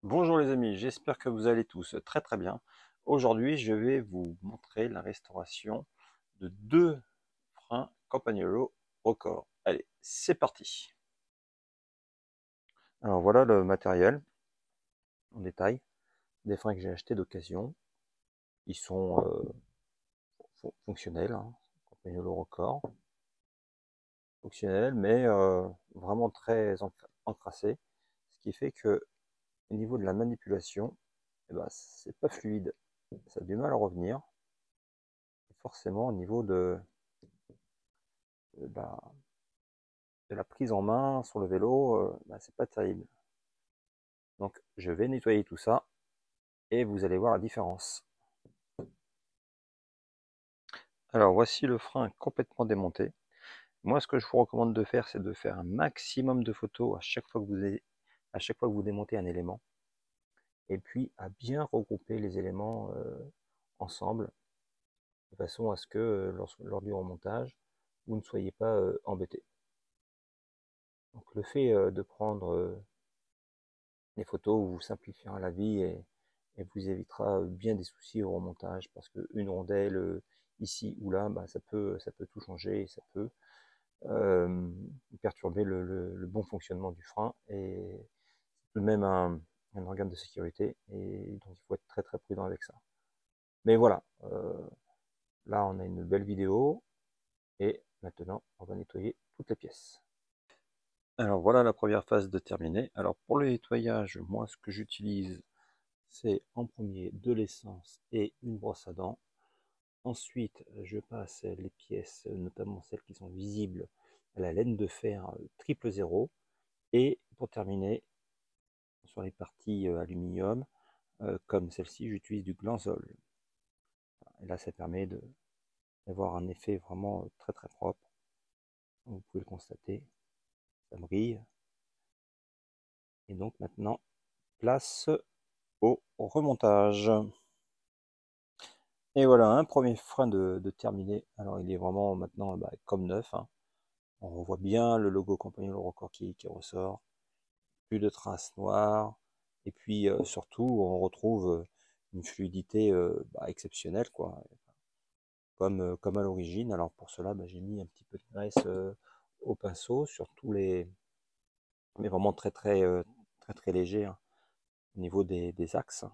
Bonjour les amis, j'espère que vous allez tous très très bien. Aujourd'hui, je vais vous montrer la restauration de deux freins Campagnolo Record. Allez, c'est parti. Alors voilà le matériel en détail, des freins que j'ai achetés d'occasion. Ils sont fonctionnels, hein. Campagnolo Record, fonctionnels, mais vraiment très encrassés, ce qui fait que au niveau de la manipulation, eh ben, c'est pas fluide, ça a du mal à revenir. Et forcément, au niveau de la, de la prise en main sur le vélo, bah, c'est pas terrible. Donc je vais nettoyer tout ça et vous allez voir la différence. Alors voici le frein complètement démonté. Moi ce que je vous recommande de faire, c'est de faire un maximum de photos à chaque fois que vous démontez un élément. Et puis à bien regrouper les éléments ensemble, de façon à ce que lors du remontage, vous ne soyez pas embêté. Donc le fait de prendre les photos vous simplifiera la vie et vous évitera bien des soucis au remontage parce qu'une rondelle ici ou là, bah, ça peut tout changer et ça peut euh, perturber le bon fonctionnement du frein et tout de même un organe de sécurité et donc il faut être très très prudent avec ça. Mais voilà, là on a une belle vidéo et maintenant on va nettoyer toutes les pièces. Alors voilà la première phase de terminée. Alors pour le nettoyage, moi ce que j'utilise, c'est en premier de l'essence et une brosse à dents. Ensuite, je passe les pièces, notamment celles qui sont visibles, à la laine de fer triple zéro. Et pour terminer, sur les parties aluminium, comme celle-ci, j'utilise du Glanzol. Et là, ça permet d'avoir un effet vraiment très très propre. Vous pouvez le constater, ça brille. Et donc maintenant, place au remontage. Et voilà, un premier frein de terminé. Alors il est vraiment maintenant comme neuf, hein. On revoit bien le logo Campagnolo Record qui ressort, plus de traces noires, et puis surtout on retrouve une fluidité exceptionnelle, quoi, comme à l'origine. Alors pour cela, j'ai mis un petit peu de graisse au pinceau sur tous les, mais vraiment très très léger, hein, au niveau des axes.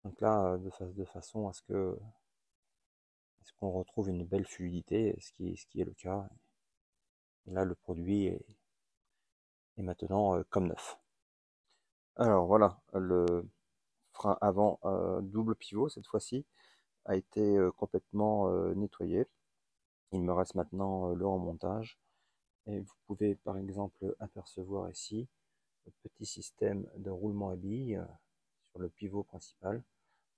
Donc là, de façon à ce qu'on retrouve une belle fluidité, ce qui est le cas. Et là, le produit est maintenant comme neuf. Alors voilà, le frein avant double pivot cette fois-ci a été complètement nettoyé. Il me reste maintenant le remontage. Et vous pouvez par exemple apercevoir ici le petit système de roulement à billes sur le pivot principal,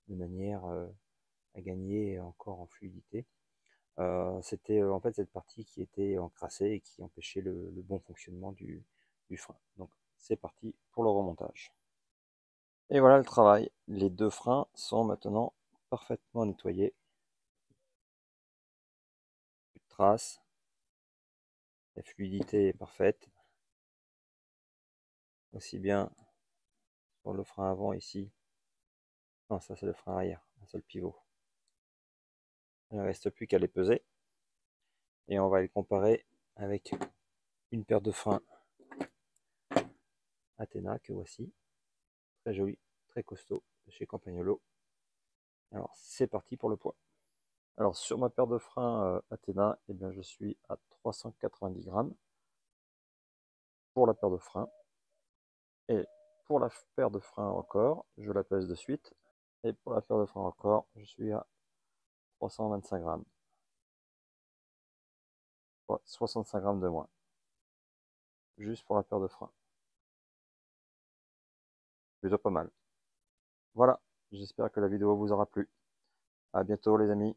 de manière à gagner encore en fluidité. C'était en fait cette partie qui était encrassée et qui empêchait le bon fonctionnement du frein. Donc c'est parti pour le remontage. Et voilà le travail. Les deux freins sont maintenant parfaitement nettoyés. Plus de traces. La fluidité est parfaite. Aussi bien sur le frein avant ici. Non, ça c'est le frein arrière, un seul pivot. Il ne reste plus qu'à les peser. Et on va les comparer avec une paire de freins Athena que voici. Très joli, très costaud de chez Campagnolo. Alors c'est parti pour le poids. Alors sur ma paire de freins Athena, eh bien, je suis à 390 grammes pour la paire de freins. Et pour la paire de freins encore, je la pèse de suite. Et pour la paire de freins encore, je suis à 325 grammes. 65 grammes de moins. Juste pour la paire de freins. Plutôt pas mal. Voilà, j'espère que la vidéo vous aura plu. À bientôt les amis.